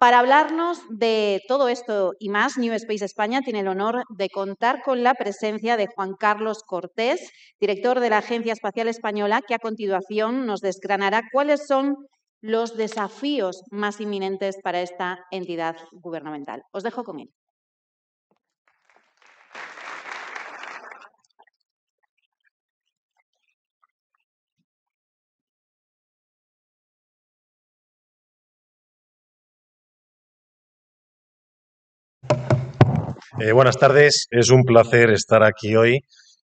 Para hablarnos de todo esto y más, New Space España tiene el honor de contar con la presencia de Juan Carlos Cortés, director de la Agencia Espacial Española, que a continuación nos desgranará cuáles son los desafíos más inminentes para esta entidad gubernamental. Os dejo con él. Buenas tardes, es un placer estar aquí hoy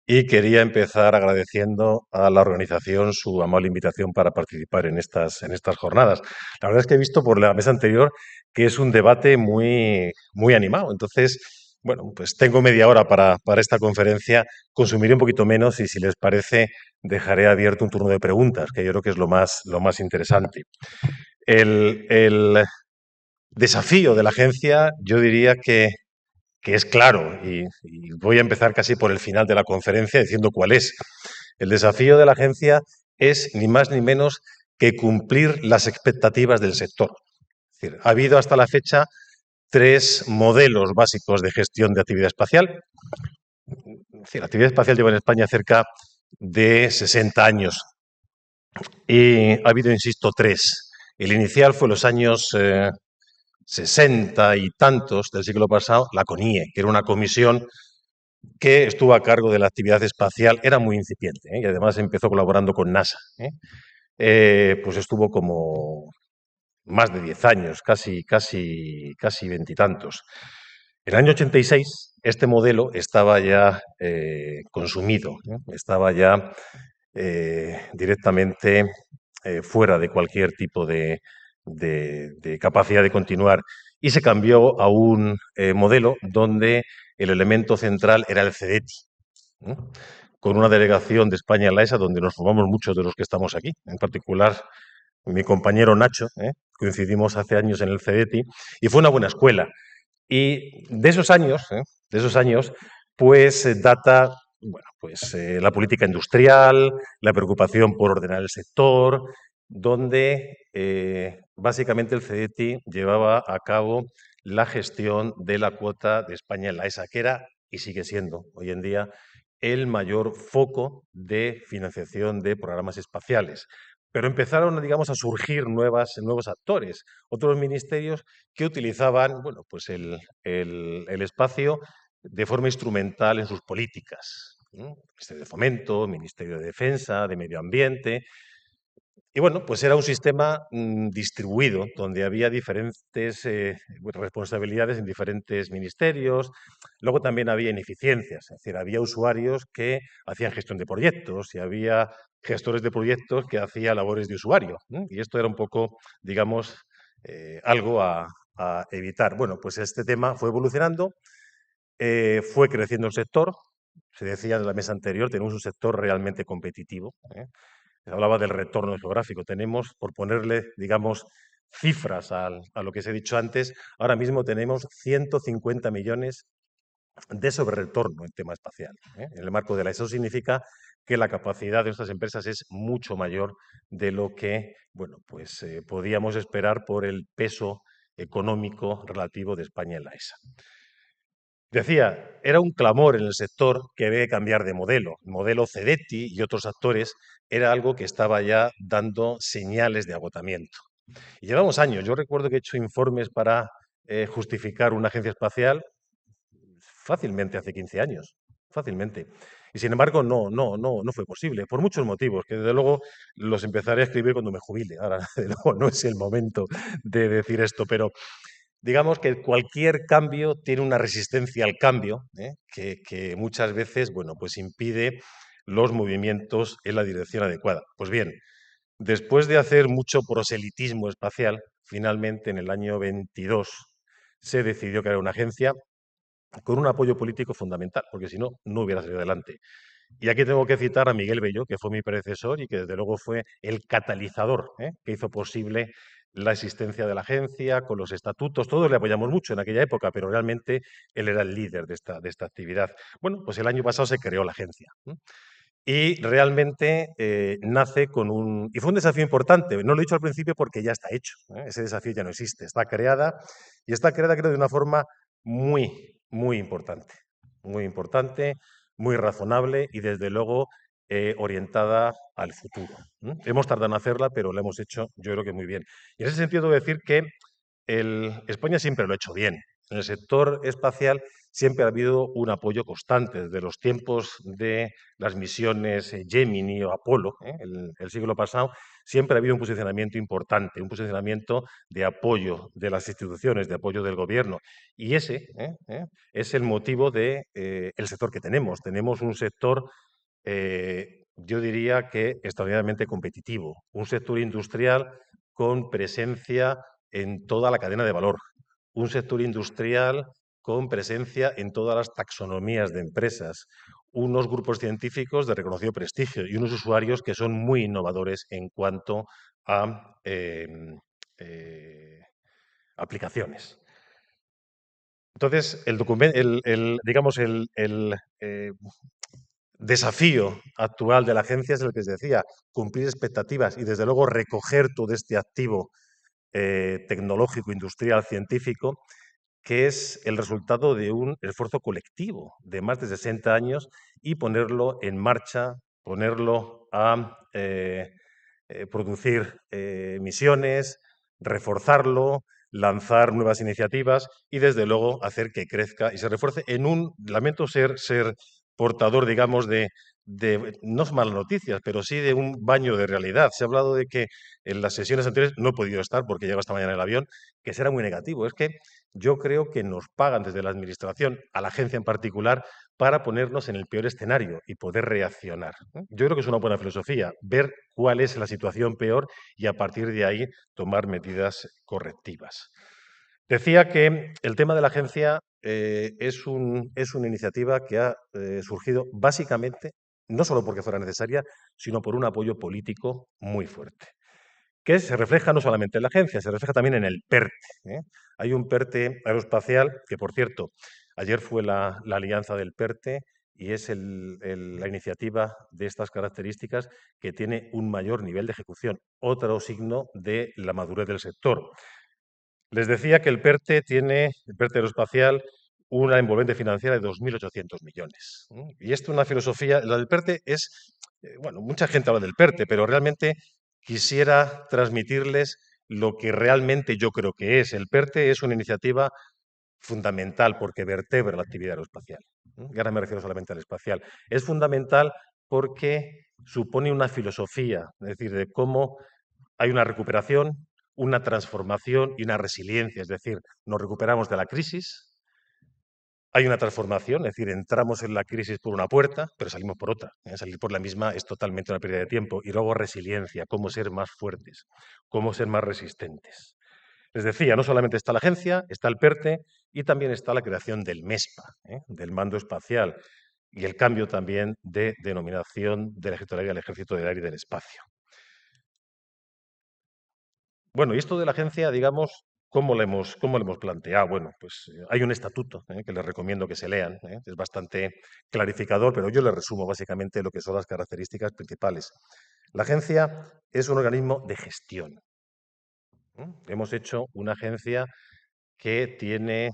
y quería empezar agradeciendo a la organización su amable invitación para participar en estas jornadas. La verdad es que he visto por la mesa anterior que es un debate muy animado. Entonces, bueno, pues tengo media hora para esta conferencia, consumiré un poquito menos y si les parece dejaré abierto un turno de preguntas, que yo creo que es lo más interesante. El desafío de la agencia, yo diría que es claro, y voy a empezar casi por el final de la conferencia diciendo cuál es. El desafío de la agencia es ni más ni menos que cumplir las expectativas del sector. Es decir, ha habido hasta la fecha 3 modelos básicos de gestión de actividad espacial. Es decir, la actividad espacial lleva en España cerca de 60 años y ha habido, insisto, 3. El inicial fue en los años 60 y tantos del siglo pasado, la CONIE, que era una comisión que estuvo a cargo de la actividad espacial, era muy incipiente, y además empezó colaborando con NASA. Pues estuvo como más de 10 años, casi veintitantos. En el año 86 este modelo estaba ya consumido, estaba ya directamente fuera de cualquier tipo de capacidad de continuar y se cambió a un modelo donde el elemento central era el CEDETI, ¿no? Con una delegación de España en la ESA donde nos formamos muchos de los que estamos aquí, en particular mi compañero Nacho, coincidimos hace años en el CEDETI y fue una buena escuela. Y de esos años, pues data, bueno, pues la política industrial, la preocupación por ordenar el sector, donde básicamente el CEDETI llevaba a cabo la gestión de la cuota de España en la ESA, que era y sigue siendo hoy en día el mayor foco de financiación de programas espaciales. Pero empezaron, digamos, a surgir nuevos actores, otros ministerios que utilizaban, bueno, pues el espacio de forma instrumental en sus políticas. Ministerio de Fomento, Ministerio de Defensa, de Medio Ambiente. Y bueno, pues era un sistema distribuido, donde había diferentes responsabilidades en diferentes ministerios. Luego también había ineficiencias, es decir, había usuarios que hacían gestión de proyectos y había gestores de proyectos que hacían labores de usuario. Y esto era un poco, digamos, algo a evitar. Bueno, pues este tema fue evolucionando, fue creciendo el sector. Se decía en la mesa anterior, tenemos un sector realmente competitivo. Hablaba del retorno geográfico. Tenemos, por ponerle, digamos, cifras a lo que os he dicho antes, ahora mismo tenemos 150 millones de sobreretorno en tema espacial, en el marco de la ESA. Eso significa que la capacidad de nuestras empresas es mucho mayor de lo que, bueno, pues podíamos esperar por el peso económico relativo de España en la ESA. Decía, era un clamor en el sector que había que cambiar de modelo. El modelo CEDETI y otros actores era algo que estaba ya dando señales de agotamiento. Y llevamos años. Yo recuerdo que he hecho informes para justificar una agencia espacial fácilmente hace 15 años, fácilmente. Y sin embargo, no fue posible, por muchos motivos, que desde luego los empezaré a escribir cuando me jubile. Ahora, desde luego, no es el momento de decir esto, pero digamos que cualquier cambio tiene una resistencia al cambio, que muchas veces, bueno, pues impide los movimientos en la dirección adecuada. Pues bien, después de hacer mucho proselitismo espacial, finalmente en el año 22 se decidió crear una agencia con un apoyo político fundamental, porque si no, no hubiera salido adelante. Y aquí tengo que citar a Miguel Belló, que fue mi predecesor y que desde luego fue el catalizador que hizo posible la existencia de la agencia, con los estatutos. Todos le apoyamos mucho en aquella época, pero realmente él era el líder de esta actividad. Bueno, pues el año pasado se creó la agencia. Y realmente nace con un... Y fue un desafío importante, no lo he dicho al principio porque ya está hecho, ¿eh? Ese desafío ya no existe, está creada y está creada creo de una forma muy importante, muy razonable y desde luego orientada al futuro. Hemos tardado en hacerla, pero la hemos hecho yo creo que muy bien. Y en ese sentido debo decir que España siempre lo ha hecho bien. En el sector espacial siempre ha habido un apoyo constante desde los tiempos de las misiones Gemini o Apolo, el siglo pasado, siempre ha habido un posicionamiento importante, un posicionamiento de apoyo de las instituciones, de apoyo del gobierno. Y ese es el motivo del el sector que tenemos. Tenemos un sector, yo diría que extraordinariamente competitivo, un sector industrial con presencia en toda la cadena de valor, un sector industrial con presencia en todas las taxonomías de empresas, unos grupos científicos de reconocido prestigio y unos usuarios que son muy innovadores en cuanto a aplicaciones. Entonces, digamos, el desafío actual de la agencia es el que os decía, cumplir expectativas y, desde luego, recoger todo este activo tecnológico, industrial, científico, que es el resultado de un esfuerzo colectivo de más de 60 años y ponerlo en marcha, ponerlo a producir misiones, reforzarlo, lanzar nuevas iniciativas y, desde luego, hacer que crezca y se refuerce en un, lamento ser portador, digamos, no es malas noticias, pero sí de un baño de realidad. Se ha hablado de que en las sesiones anteriores no he podido estar porque llego esta mañana en el avión, que será muy negativo. Es que yo creo que nos pagan desde la Administración, a la agencia en particular, para ponernos en el peor escenario y poder reaccionar. Yo creo que es una buena filosofía, ver cuál es la situación peor y a partir de ahí tomar medidas correctivas. Decía que el tema de la agencia es una iniciativa que ha surgido básicamente, no solo porque fuera necesaria, sino por un apoyo político muy fuerte, que se refleja no solamente en la agencia, se refleja también en el PERTE. Hay un PERTE aeroespacial que, por cierto, ayer fue la alianza del PERTE y es la iniciativa de estas características que tiene un mayor nivel de ejecución, otro signo de la madurez del sector. Les decía que el PERTE aeroespacial, una envolvente financiera de 2.800 millones. Y esto es una filosofía, la del PERTE es, bueno, mucha gente habla del PERTE, pero realmente quisiera transmitirles lo que realmente yo creo que es. El PERTE es una iniciativa fundamental porque vertebra la actividad aeroespacial. Y ahora me refiero solamente al espacial. Es fundamental porque supone una filosofía, es decir, de cómo hay una recuperación, una transformación y una resiliencia. Es decir, nos recuperamos de la crisis, hay una transformación, es decir, entramos en la crisis por una puerta, pero salimos por otra. Salir por la misma es totalmente una pérdida de tiempo. Y luego resiliencia, cómo ser más fuertes, cómo ser más resistentes. Les decía, no solamente está la agencia, está el PERTE y también está la creación del MESPA, del Mando Espacial, y el cambio también de denominación del Ejército del Aire al Ejército del Aire y del Espacio. Bueno, y esto de la agencia, digamos, ¿cómo lo hemos planteado? Bueno, pues hay un estatuto que les recomiendo que se lean, es bastante clarificador, pero yo les resumo básicamente lo que son las características principales. La agencia es un organismo de gestión. Hemos hecho una agencia que tiene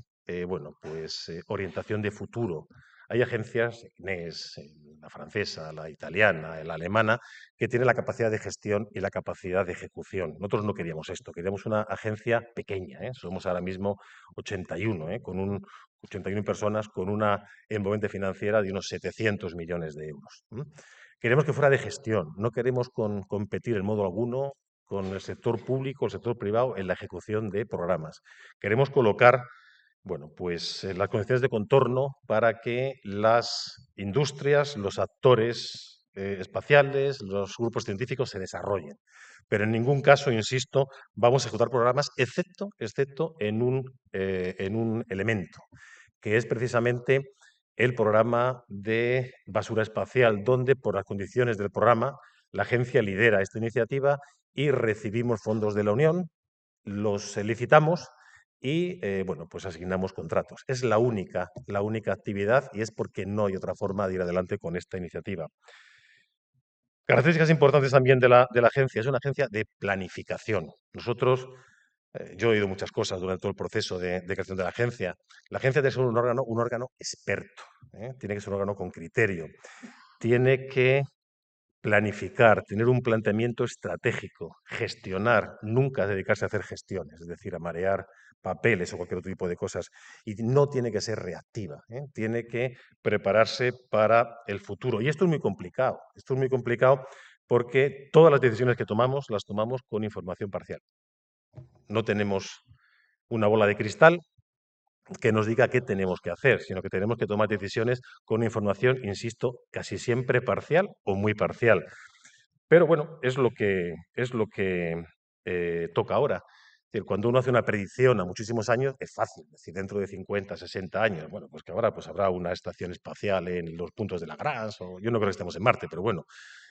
bueno, pues, orientación de futuro. Hay agencias, CNES, la francesa, la italiana, la alemana, que tienen la capacidad de gestión y la capacidad de ejecución. Nosotros no queríamos esto, queríamos una agencia pequeña. Somos ahora mismo 81, con 81 personas, con una envolvente financiera de unos 700 millones de euros. Queremos que fuera de gestión, no queremos competir en modo alguno con el sector público, el sector privado, en la ejecución de programas. Queremos colocar, bueno, pues las condiciones de contorno para que las industrias, los actores espaciales, los grupos científicos se desarrollen. Pero en ningún caso, insisto, vamos a ejecutar programas, excepto en un elemento, que es precisamente el programa de basura espacial, donde por las condiciones del programa la agencia lidera esta iniciativa y recibimos fondos de la Unión, los licitamos y bueno, pues asignamos contratos. Es la única actividad y es porque no hay otra forma de ir adelante con esta iniciativa. Características importantes también de la agencia. Es una agencia de planificación. Nosotros, yo he oído muchas cosas durante todo el proceso de creación de la agencia. La agencia tiene que ser un órgano experto, tiene que ser un órgano con criterio, tiene que planificar, tener un planteamiento estratégico, gestionar, nunca dedicarse a hacer gestiones, es decir, a marear papeles o cualquier otro tipo de cosas. Y no tiene que ser reactiva, tiene que prepararse para el futuro. Y esto es muy complicado. Esto es muy complicado porque todas las decisiones que tomamos las tomamos con información parcial. No tenemos una bola de cristal que nos diga qué tenemos que hacer, sino que tenemos que tomar decisiones con información, insisto, casi siempre parcial o muy parcial. Pero bueno, es lo que toca ahora. Es decir, cuando uno hace una predicción a muchísimos años, es fácil. Es decir, dentro de 50, 60 años, bueno, pues que ahora pues habrá una estación espacial en los puntos de Lagrange, o yo no creo que estemos en Marte, pero bueno,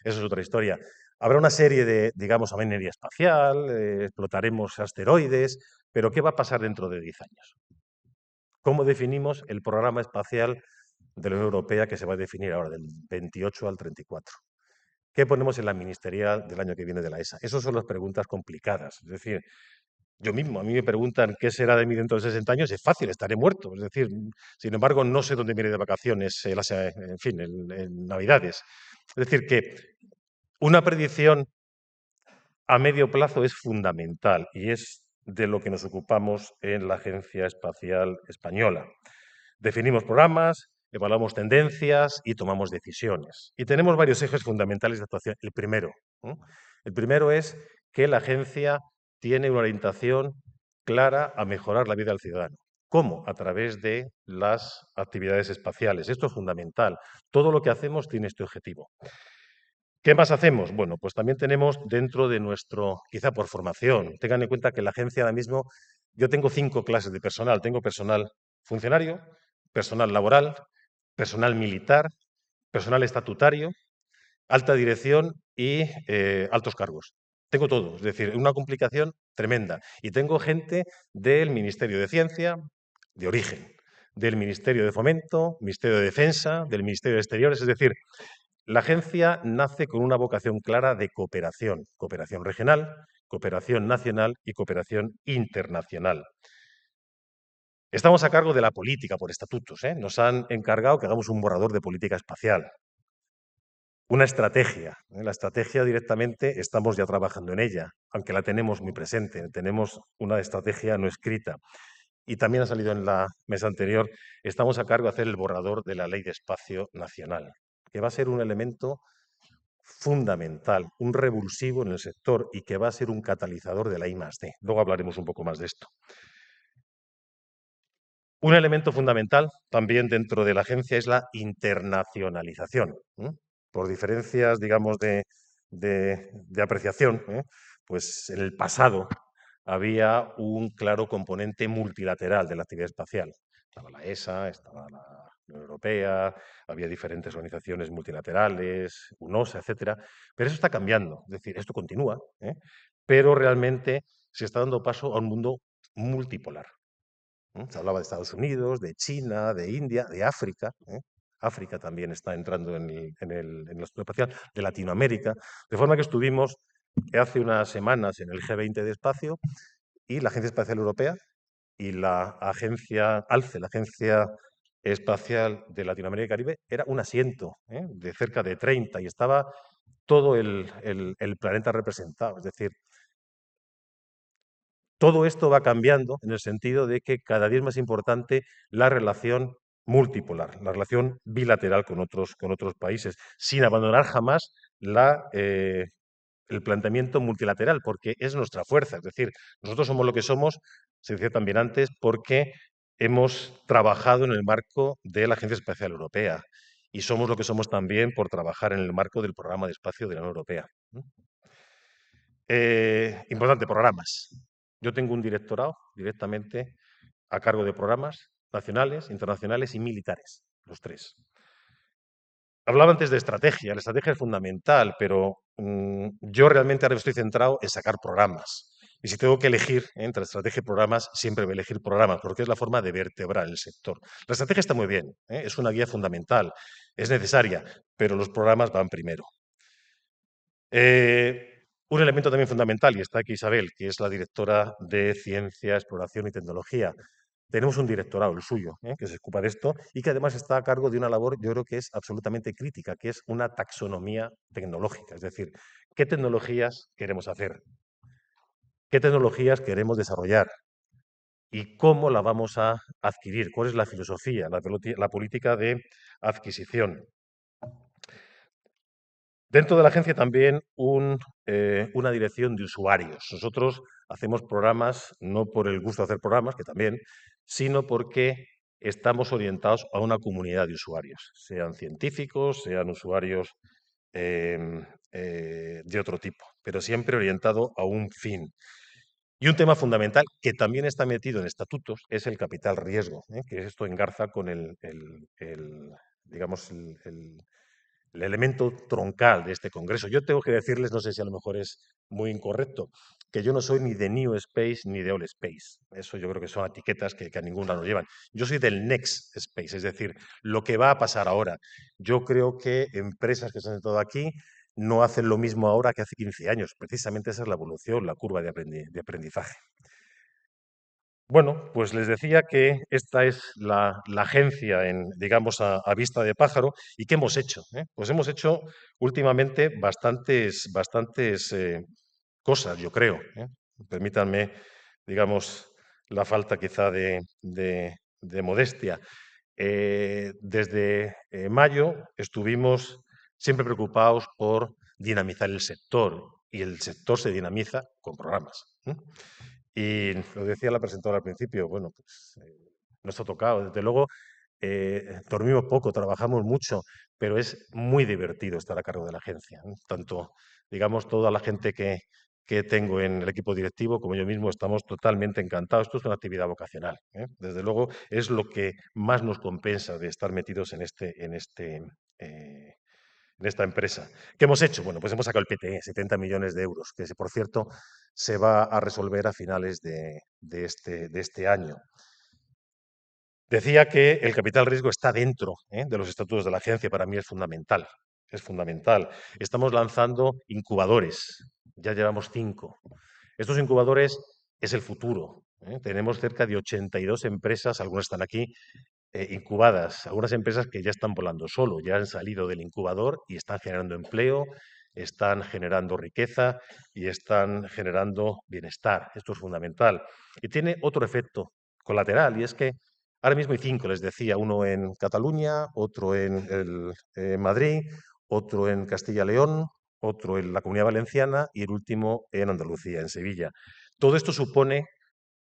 eso es otra historia. Habrá una serie de, digamos, minería espacial, explotaremos asteroides, pero ¿qué va a pasar dentro de 10 años? ¿Cómo definimos el programa espacial de la Unión Europea que se va a definir ahora, del 28 al 34? ¿Qué ponemos en la ministerial del año que viene de la ESA? Esas son las preguntas complicadas. Es decir, yo mismo, a mí me preguntan qué será de mí dentro de 60 años, es fácil, estaré muerto. Es decir, sin embargo, no sé dónde me iré de vacaciones, en fin, en Navidades. Es decir, que una predicción a medio plazo es fundamental y es de lo que nos ocupamos en la Agencia Espacial Española. Definimos programas, evaluamos tendencias y tomamos decisiones. Y tenemos varios ejes fundamentales de actuación. El primero es que la agencia tiene una orientación clara a mejorar la vida del ciudadano. ¿Cómo? A través de las actividades espaciales. Esto es fundamental. Todo lo que hacemos tiene este objetivo. ¿Qué más hacemos? Bueno, pues también tenemos dentro de nuestro, quizá por formación, tengan en cuenta que la agencia ahora mismo, yo tengo 5 clases de personal. Tengo personal funcionario, personal laboral, personal militar, personal estatutario, alta dirección y altos cargos. Tengo todo, es decir, una complicación tremenda. Y tengo gente del Ministerio de Ciencia, de origen, del Ministerio de Fomento, Ministerio de Defensa, del Ministerio de Exteriores, es decir, la agencia nace con una vocación clara de cooperación, cooperación regional, cooperación nacional y cooperación internacional. Estamos a cargo de la política por estatutos. Nos han encargado que hagamos un borrador de política espacial. Una estrategia. La estrategia directamente estamos ya trabajando en ella, aunque la tenemos muy presente. Tenemos una estrategia no escrita. Y también ha salido en la mesa anterior, estamos a cargo de hacer el borrador de la Ley de Espacio Nacional, que va a ser un elemento fundamental, un revulsivo en el sector y que va a ser un catalizador de la I+D. Luego hablaremos un poco más de esto. Un elemento fundamental también dentro de la agencia es la internacionalización. Por diferencias, digamos, de apreciación, pues en el pasado había un claro componente multilateral de la actividad espacial. Estaba la ESA, estaba la Unión Europea, había diferentes organizaciones multilaterales, UNOSA, etcétera, pero eso está cambiando. Es decir, esto continúa, pero realmente se está dando paso a un mundo multipolar. Se hablaba de Estados Unidos, de China, de India, de África. África también está entrando en el estudio espacial, de Latinoamérica. De forma que estuvimos hace unas semanas en el G20 de espacio y la Agencia Espacial Europea y la agencia ALCE, la Agencia Espacial de Latinoamérica y Caribe, era un asiento de cerca de 30 y estaba todo el planeta representado. Es decir, todo esto va cambiando en el sentido de que cada día es más importante la relación multipolar, la relación bilateral con otros países, sin abandonar jamás el planteamiento multilateral, porque es nuestra fuerza. Es decir, nosotros somos lo que somos, se decía también antes, porque hemos trabajado en el marco de la Agencia Espacial Europea y somos lo que somos también por trabajar en el marco del programa de espacio de la Unión Europea. Importante, programas. Yo tengo un directorado directamente a cargo de programas nacionales, internacionales y militares, los tres. Hablaba antes de estrategia. La estrategia es fundamental, pero yo realmente ahora estoy centrado en sacar programas. Y si tengo que elegir entre estrategia y programas, siempre voy a elegir programas, porque es la forma de vertebrar el sector. La estrategia está muy bien, es una guía fundamental, es necesaria, pero los programas van primero. Un elemento también fundamental, y está aquí Isabel, que es la directora de Ciencia, Exploración y Tecnología. Tenemos un directorado, el suyo, que se ocupa de esto y que además está a cargo de una labor, yo creo que es absolutamente crítica, que es una taxonomía tecnológica. Es decir, ¿qué tecnologías queremos hacer? ¿Qué tecnologías queremos desarrollar? ¿Y cómo la vamos a adquirir? ¿Cuál es la filosofía, la política de adquisición? Dentro de la agencia también una dirección de usuarios. Nosotros hacemos programas no por el gusto de hacer programas, que también, sino porque estamos orientados a una comunidad de usuarios, sean científicos, sean usuarios de otro tipo, pero siempre orientado a un fin. Y un tema fundamental que también está metido en estatutos es el capital riesgo, que esto engarza con digamos, el elemento troncal de este congreso. Yo tengo que decirles, no sé si a lo mejor es muy incorrecto, que yo no soy ni de New Space ni de All Space. Eso yo creo que son etiquetas que a ningún lado nos llevan. Yo soy del Next Space, es decir, lo que va a pasar ahora. Yo creo que empresas que se han sentado aquí no hacen lo mismo ahora que hace 15 años. Precisamente esa es la evolución, la curva de aprendizaje. Bueno, pues les decía que esta es la agencia, digamos, a vista de pájaro. ¿Y qué hemos hecho? Pues hemos hecho últimamente bastantes cosas, yo creo. Permítanme, digamos, la falta quizá de modestia. Desde mayo estuvimos siempre preocupados por dinamizar el sector y el sector se dinamiza con programas. Y lo decía la presentadora al principio, bueno, pues nos ha tocado. Desde luego, dormimos poco, trabajamos mucho, pero es muy divertido estar a cargo de la agencia. Tanto, digamos, toda la gente que tengo en el equipo directivo como yo mismo estamos totalmente encantados. Esto es una actividad vocacional. Desde luego, es lo que más nos compensa de estar metidos eh, en esta empresa. ¿Qué hemos hecho? Bueno, pues hemos sacado el PTE, 70 millones de euros, que por cierto se va a resolver a finales de este año. Decía que el capital riesgo está dentro de los estatutos de la agencia, para mí es fundamental. Es fundamental. Estamos lanzando incubadores, ya llevamos 5. Estos incubadores es el futuro. Tenemos cerca de 82 empresas, algunas están aquí, incubadas, algunas empresas que ya están volando solo, ya han salido del incubador y están generando empleo, están generando riqueza y están generando bienestar. Esto es fundamental. Y tiene otro efecto colateral, y es que ahora mismo hay 5, les decía, uno en Cataluña, otro en Madrid, otro en Castilla-León, otro en la Comunidad Valenciana y el último en Andalucía, en Sevilla. Todo esto supone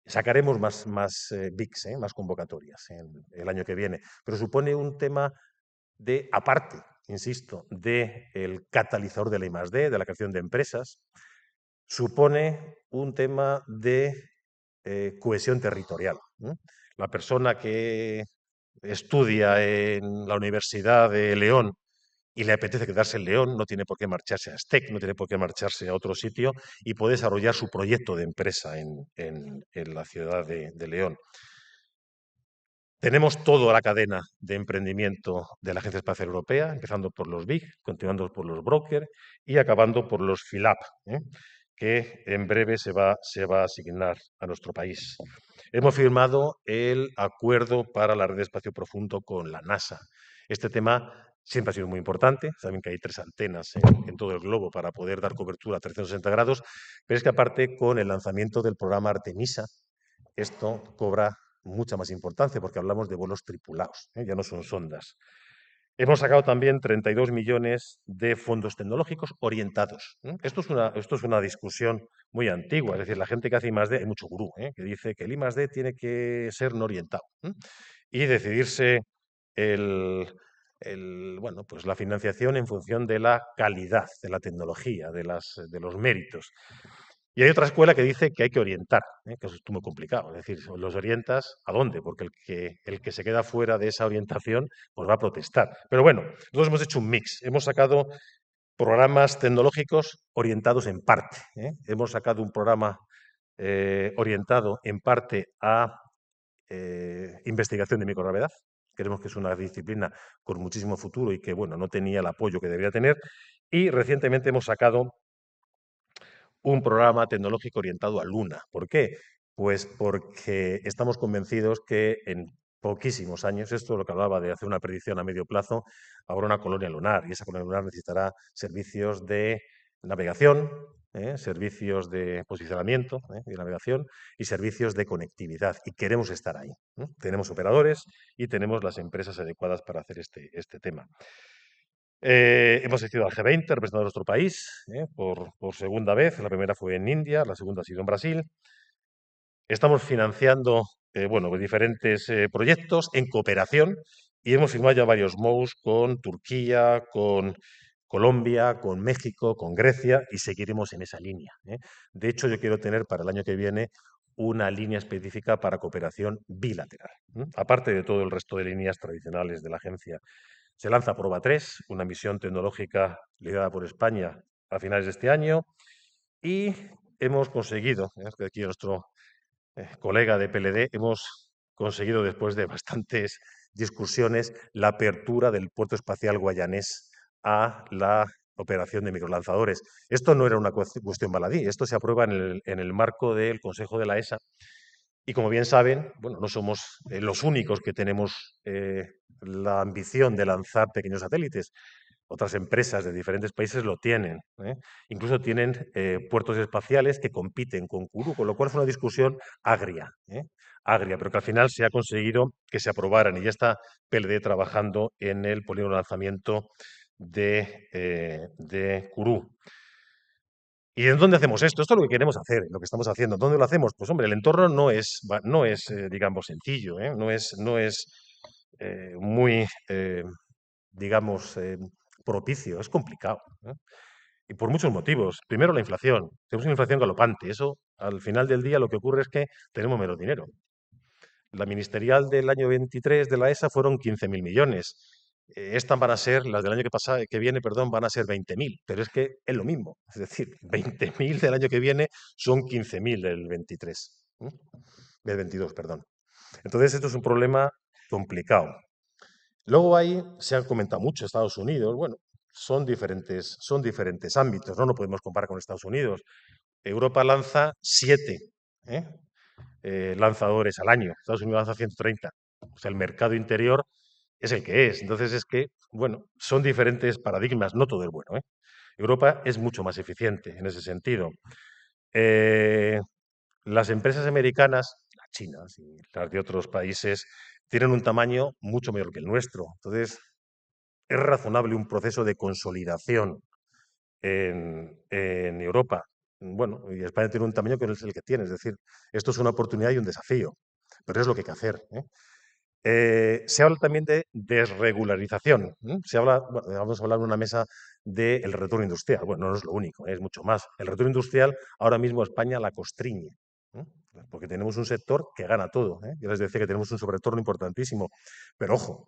sacaremos más BICs, más convocatorias en el año que viene, pero supone un tema de, aparte, insisto, del catalizador de la I+D, de la creación de empresas, supone un tema de cohesión territorial. La persona que estudia en la Universidad de León y le apetece quedarse en León, no tiene por qué marcharse a STEC, no tiene por qué marcharse a otro sitio y puede desarrollar su proyecto de empresa en la ciudad de León. Tenemos toda la cadena de emprendimiento de la Agencia Espacial Europea, empezando por los BIC, continuando por los brokers y acabando por los FILAP, que en breve se va a asignar a nuestro país. Hemos firmado el acuerdo para la red de espacio profundo con la NASA. Este tema siempre ha sido muy importante. Saben que hay 3 antenas en todo el globo para poder dar cobertura a 360 grados, pero es que aparte con el lanzamiento del programa Artemisa, esto cobra mucha más importancia porque hablamos de vuelos tripulados, ya no son sondas. Hemos sacado también 32 millones de fondos tecnológicos orientados. Esto es una discusión muy antigua, es decir, la gente que hace I+D, hay mucho gurú que dice que el I+D tiene que ser no orientado y decidirse bueno, pues la financiación en función de la calidad de la tecnología, de los méritos. Y hay otra escuela que dice que hay que orientar, que eso es muy complicado. Es decir, ¿los orientas a dónde? Porque el que se queda fuera de esa orientación pues va a protestar. Pero bueno, nosotros hemos hecho un mix. Hemos sacado programas tecnológicos orientados en parte. Hemos sacado un programa orientado en parte a investigación de microgravedad. Creemos que es una disciplina con muchísimo futuro y que, bueno, no tenía el apoyo que debería tener. Y recientemente hemos sacado un programa tecnológico orientado a Luna. ¿Por qué? Pues porque estamos convencidos que en poquísimos años, esto es lo que hablaba de hacer una predicción a medio plazo, habrá una colonia lunar y esa colonia lunar necesitará servicios de navegación, servicios de posicionamiento de navegación y servicios de conectividad. Y queremos estar ahí. Tenemos operadores y tenemos las empresas adecuadas para hacer este tema. Hemos asistido al G20 representando a nuestro país por segunda vez. La primera fue en India, la segunda ha sido en Brasil. Estamos financiando bueno, pues diferentes proyectos en cooperación y hemos firmado ya varios MOUs con Turquía, con Colombia, con México, con Grecia y seguiremos en esa línea. De hecho, yo quiero tener para el año que viene una línea específica para cooperación bilateral, aparte de todo el resto de líneas tradicionales de la agencia. Se lanza Proba 3, una misión tecnológica liderada por España a finales de este año y hemos conseguido, aquí nuestro colega de PLD, hemos conseguido después de bastantes discusiones la apertura del puerto espacial guayanés a la operación de microlanzadores. Esto no era una cuestión baladí, esto se aprueba en el marco del Consejo de la ESA y como bien saben, bueno, no somos los únicos que tenemos la ambición de lanzar pequeños satélites. Otras empresas de diferentes países lo tienen. Incluso tienen puertos espaciales que compiten con Kourou, con lo cual es una discusión agria, agria, pero que al final se ha conseguido que se aprobaran y ya está PLD trabajando en el polígono de lanzamiento de Kourou. ¿Y en dónde hacemos esto? Esto es lo que queremos hacer, lo que estamos haciendo. ¿Dónde lo hacemos? Pues hombre, el entorno no es digamos, sencillo, no es muy, digamos, propicio, es complicado. Y por muchos motivos. Primero, la inflación. Tenemos una inflación galopante. Eso, al final del día, lo que ocurre es que tenemos menos dinero. La ministerial del año 23 de la ESA fueron 15.000 millones. Estas van a ser, las del año que viene, perdón, van a ser 20.000, pero es que es lo mismo. Es decir, 20.000 del año que viene son 15.000 del 23, del 22, perdón. Entonces, esto es un problema complicado. Luego ahí se ha comentado mucho Estados Unidos. Bueno, son diferentes ámbitos, ¿no? No podemos comparar con Estados Unidos. Europa lanza 7 lanzadores al año. Estados Unidos lanza 130. O sea, el mercado interior es el que es. Entonces es que, bueno, son diferentes paradigmas, no todo es bueno. Europa es mucho más eficiente en ese sentido. Las empresas americanas, las chinas y las de otros países, tienen un tamaño mucho mayor que el nuestro. Entonces, es razonable un proceso de consolidación en Europa. Bueno, y España tiene un tamaño que no es el que tiene, es decir, esto es una oportunidad y un desafío, pero es lo que hay que hacer. Se habla también de desregularización. Se habla, bueno, vamos a hablar en una mesa del retorno industrial. Bueno, no es lo único, es mucho más. El retorno industrial ahora mismo España la constriñe, porque tenemos un sector que gana todo. Yo les decía que tenemos un sobretorno importantísimo, pero ojo,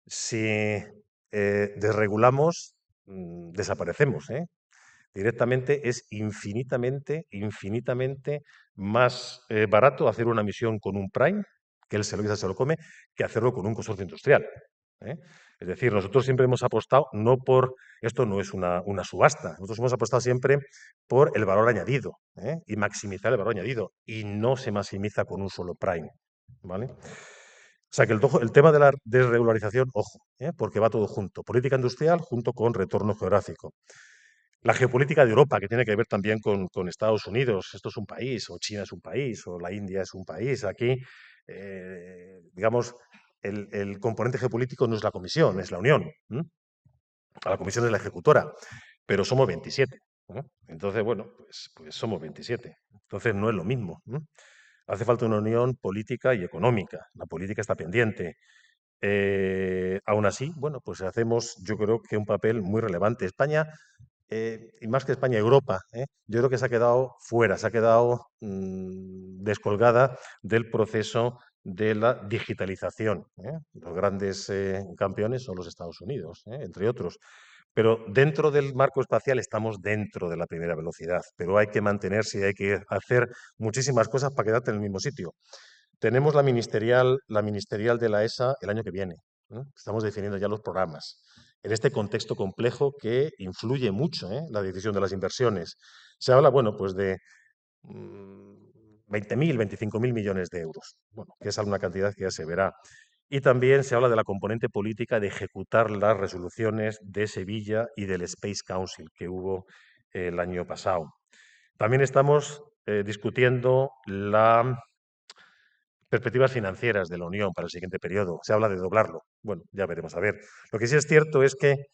si desregulamos, desaparecemos. Directamente es infinitamente más barato hacer una misión con un prime, que él se lo come, que hacerlo con un consorcio industrial. Es decir, nosotros siempre hemos apostado, no por, esto no es una subasta, nosotros hemos apostado siempre por el valor añadido y maximizar el valor añadido, y no se maximiza con un solo prime. ¿Vale? O sea que el tema de la desregularización, ojo, porque va todo junto. Política industrial junto con retorno geográfico. La geopolítica de Europa, que tiene que ver también con Estados Unidos. Esto es un país, o China es un país, o la India es un país. Aquí, digamos, el componente geopolítico no es la Comisión, es la Unión. La Comisión es la ejecutora, pero somos 27. Entonces, bueno, pues somos 27. Entonces no es lo mismo. Hace falta una unión política y económica. La política está pendiente. Aún así, bueno, pues hacemos, yo creo que un papel muy relevante. España, y más que España, Europa, yo creo que se ha quedado fuera, se ha quedado descolgada del proceso de la digitalización. Los grandes campeones son los Estados Unidos, entre otros. Pero dentro del marco espacial estamos dentro de la primera velocidad, pero hay que mantenerse y hay que hacer muchísimas cosas para quedarte en el mismo sitio. tenemos la ministerial de la ESA el año que viene. Estamos definiendo ya los programas. En este contexto complejo que influye mucho la decisión de las inversiones. Se habla, bueno, pues de 20.000, 25.000 millones de euros, bueno, que es alguna cantidad que ya se verá. Y también se habla de la componente política de ejecutar las resoluciones de Sevilla y del Space Council que hubo el año pasado. También estamos discutiendo las perspectivas financieras de la Unión para el siguiente periodo. Se habla de doblarlo. Bueno, ya veremos a ver. Lo que sí es cierto es que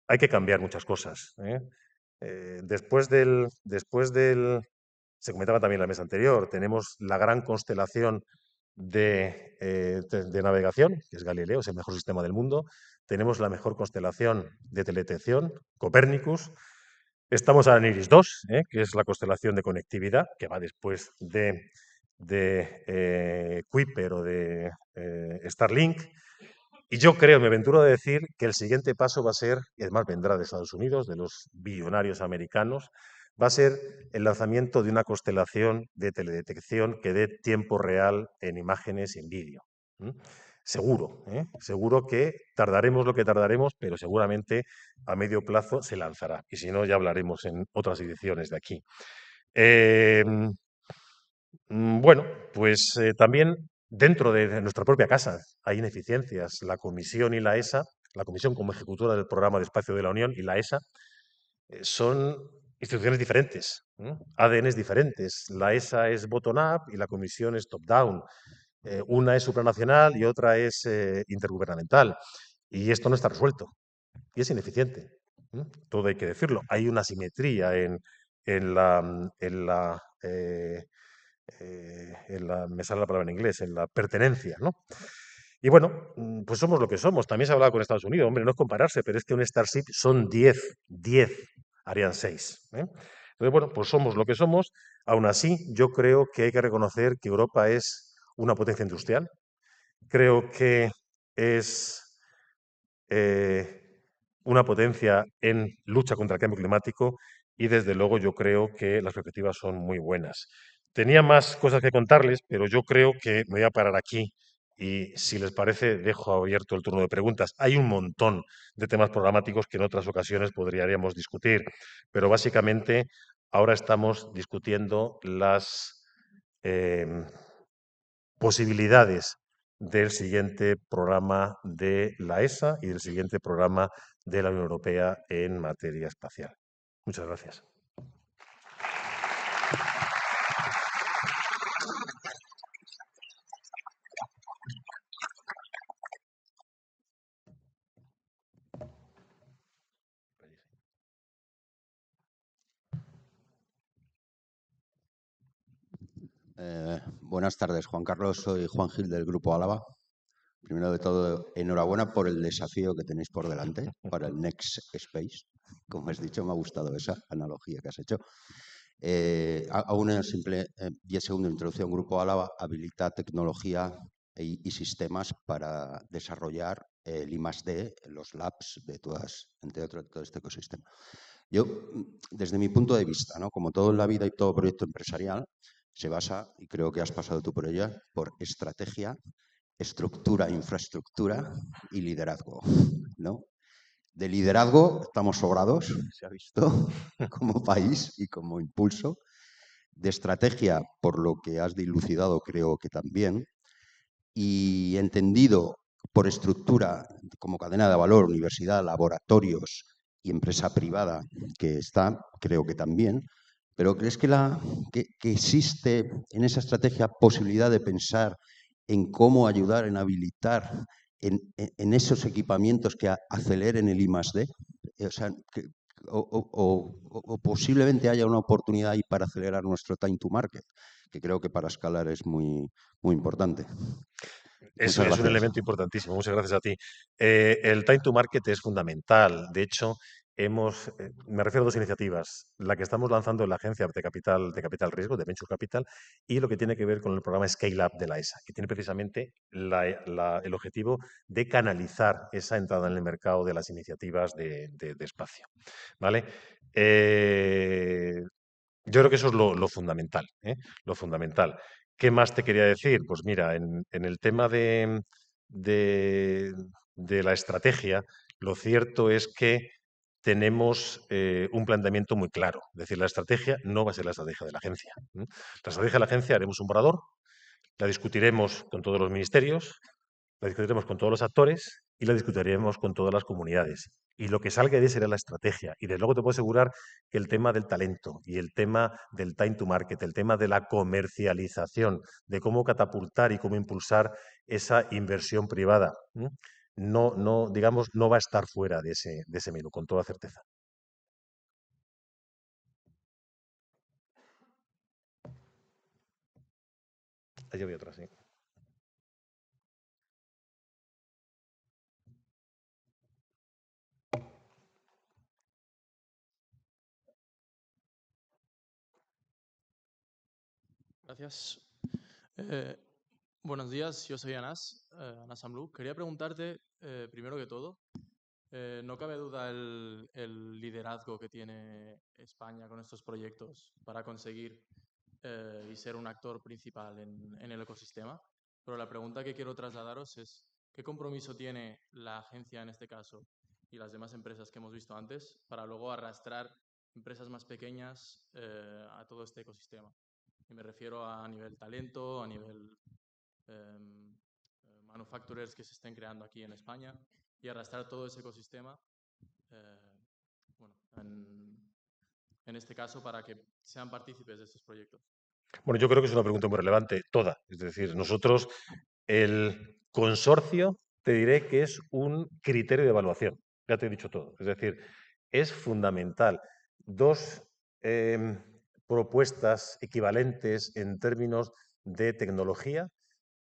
hay que cambiar muchas cosas. Después del, se comentaba también en la mesa anterior, tenemos la gran constelación de navegación, que es Galileo, es el mejor sistema del mundo. Tenemos la mejor constelación de teledetección, Copérnicus. Estamos ahora en Iris 2, que es la constelación de conectividad, que va después de Kuiper o de Starlink. Y yo creo, me aventuro a decir, que el siguiente paso va a ser, y además vendrá de Estados Unidos, de los billonarios americanos, va a ser el lanzamiento de una constelación de teledetección que dé tiempo real en imágenes y en vídeo. Seguro, seguro que tardaremos lo que tardaremos, pero seguramente a medio plazo se lanzará. Y si no, ya hablaremos en otras ediciones de aquí. Bueno, pues también dentro de nuestra propia casa hay ineficiencias. La Comisión y la ESA, la Comisión como ejecutora del Programa de Espacio de la Unión y la ESA, son instituciones diferentes, ADNs diferentes. La ESA es bottom-up y la Comisión es top-down. Una es supranacional y otra es intergubernamental. Y esto no está resuelto y es ineficiente. Todo hay que decirlo. Hay una asimetría me sale la palabra en inglés, en la pertenencia, ¿no? Y bueno, pues somos lo que somos. También se ha hablado con Estados Unidos. Hombre, no es compararse, pero es que un Starship son 10 harían 6. Entonces, bueno, pues somos lo que somos. Aún así, yo creo que hay que reconocer que Europa es una potencia industrial. Creo que es una potencia en lucha contra el cambio climático y, desde luego, yo creo que las perspectivas son muy buenas. Tenía más cosas que contarles, pero yo creo que me voy a parar aquí y, si les parece, dejo abierto el turno de preguntas. Hay un montón de temas programáticos que en otras ocasiones podríamos discutir, pero básicamente ahora estamos discutiendo las posibilidades del siguiente programa de la ESA y del siguiente programa de la Unión Europea en materia espacial. Muchas gracias. Buenas tardes, Juan Carlos. Soy Juan Gil del Grupo Álava. Primero de todo, enhorabuena por el desafío que tenéis por delante para el Next Space. Como has dicho, me ha gustado esa analogía que has hecho. A una simple 10 segundos de introducción. Grupo Álava habilita tecnología y sistemas para desarrollar el I+D, los labs de entre todo este ecosistema. Yo, desde mi punto de vista, ¿no? Como todo en la vida y todo proyecto empresarial, se basa, y creo que has pasado tú por ella, por estrategia, estructura, infraestructura y liderazgo, ¿no? De liderazgo estamos sobrados, se ha visto, como país y como impulso. De estrategia, por lo que has dilucidado, creo que también. Y entendido por estructura como cadena de valor, universidad, laboratorios y empresa privada, que está, creo que también. Pero ¿crees que existe en esa estrategia posibilidad de pensar en cómo ayudar, en habilitar en esos equipamientos que aceleren el I+D? O sea, o posiblemente haya una oportunidad ahí para acelerar nuestro time to market, que creo que para escalar es muy, muy importante. Eso es un elemento importantísimo. Muchas gracias a ti. El time to market es fundamental. De hecho, me refiero a dos iniciativas. La que estamos lanzando en la agencia de capital riesgo, de Venture Capital, y lo que tiene que ver con el programa Scale Up de la ESA, que tiene precisamente el objetivo de canalizar esa entrada en el mercado de las iniciativas de espacio. ¿Vale? Yo creo que eso es lo fundamental. Lo fundamental. ¿Qué más te quería decir? Pues mira, en el tema de la estrategia, lo cierto es que tenemos un planteamiento muy claro. Es decir, la estrategia no va a ser la estrategia de la agencia. La estrategia de la agencia haremos un borrador, la discutiremos con todos los ministerios, la discutiremos con todos los actores y la discutiremos con todas las comunidades. Y lo que salga de ahí será la estrategia. Y desde luego te puedo asegurar que el tema del talento y el tema del time to market, el tema de la comercialización, de cómo catapultar y cómo impulsar esa inversión privada, digamos, no va a estar fuera de ese menú, con toda certeza. Allí había otra, sí. Gracias. Buenos días, yo soy Anas Amlou. Quería preguntarte, primero que todo, no cabe duda el liderazgo que tiene España con estos proyectos para conseguir y ser un actor principal en el ecosistema. Pero la pregunta que quiero trasladaros es, ¿qué compromiso tiene la agencia en este caso y las demás empresas que hemos visto antes para luego arrastrar empresas más pequeñas a todo este ecosistema? Y me refiero a nivel talento, a nivel manufacturers que se estén creando aquí en España y arrastrar todo ese ecosistema, bueno, en este caso, para que sean partícipes de estos proyectos. Bueno, yo creo que es una pregunta muy relevante, toda. Es decir, nosotros, el consorcio, te diré que es un criterio de evaluación. Ya te he dicho todo. Es decir, es fundamental. Dos propuestas equivalentes en términos de tecnología.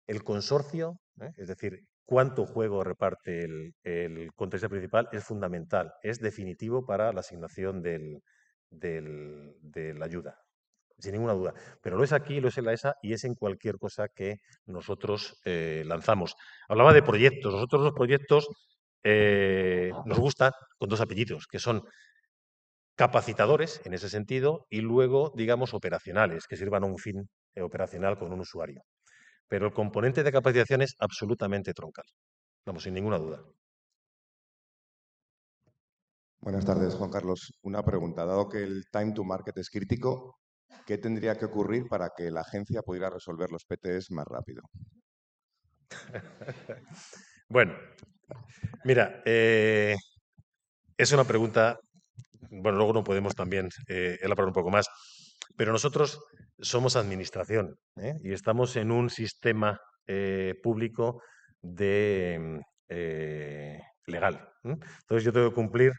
El consorcio, es decir, cuánto juego reparte el contratista principal, es fundamental. Es definitivo para la asignación de la ayuda, sin ninguna duda. Pero lo es aquí, lo es en la ESA y es en cualquier cosa que nosotros lanzamos. Hablaba de proyectos. Nosotros los proyectos nos gustan con dos apellidos, que son capacitadores en ese sentido y luego, digamos, operacionales, que sirvan a un fin operacional con un usuario. Pero el componente de capacitación es absolutamente troncal. Vamos, sin ninguna duda. Buenas tardes, Juan Carlos. Una pregunta. Dado que el time to market es crítico, ¿qué tendría que ocurrir para que la agencia pudiera resolver los PTs más rápido? Bueno, mira, es una pregunta, bueno, luego no podemos también elaborar un poco más, pero nosotros somos administración y estamos en un sistema público legal. Entonces yo tengo que cumplir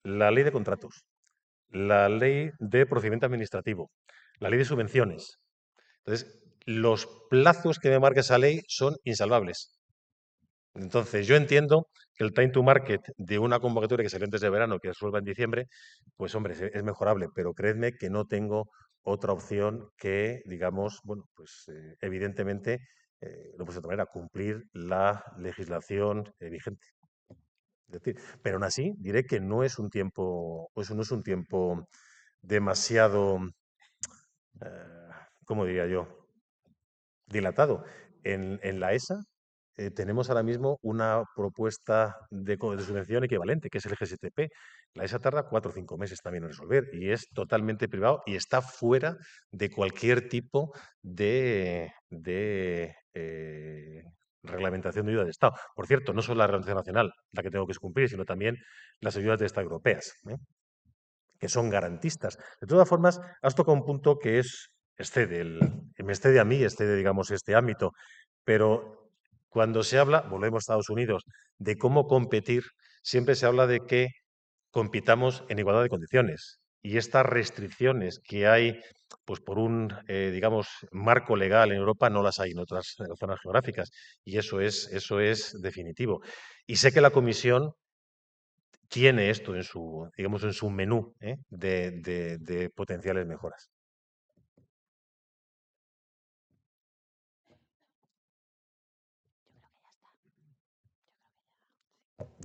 la ley de contratos, la ley de procedimiento administrativo, la ley de subvenciones. Entonces, los plazos que me marca esa ley son insalvables. Entonces, yo entiendo que el time to market de una convocatoria que salió antes de verano, que resuelva en diciembre, pues hombre, es mejorable, pero creedme que no tengo otra opción que, digamos, bueno, pues evidentemente, lo puse de otra manera, cumplir la legislación vigente. Es decir, pero aún así diré que no es un tiempo, pues no es un tiempo demasiado, ¿cómo diría yo?, dilatado. En la ESA tenemos ahora mismo una propuesta de subvención equivalente, que es el GSTP. La ESA tarda 4 o 5 meses también en resolver y es totalmente privado y está fuera de cualquier tipo de reglamentación de ayuda de Estado. Por cierto, no solo la reglamentación nacional la que tengo que cumplir, sino también las ayudas de Estado europeas, que son garantistas. De todas formas, has tocado un punto que me excede a mí, excede, digamos, este ámbito, pero cuando se habla, volvemos a Estados Unidos, de cómo competir, siempre se habla de que compitamos en igualdad de condiciones. Y estas restricciones que hay, pues por un, digamos, marco legal en Europa, no las hay en otras zonas geográficas. Y eso es definitivo. Y sé que la Comisión tiene esto en su, digamos, en su menú de potenciales mejoras.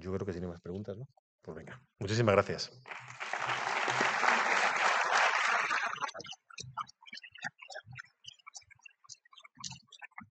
Yo creo que sin más preguntas, ¿no? Pues venga, muchísimas gracias.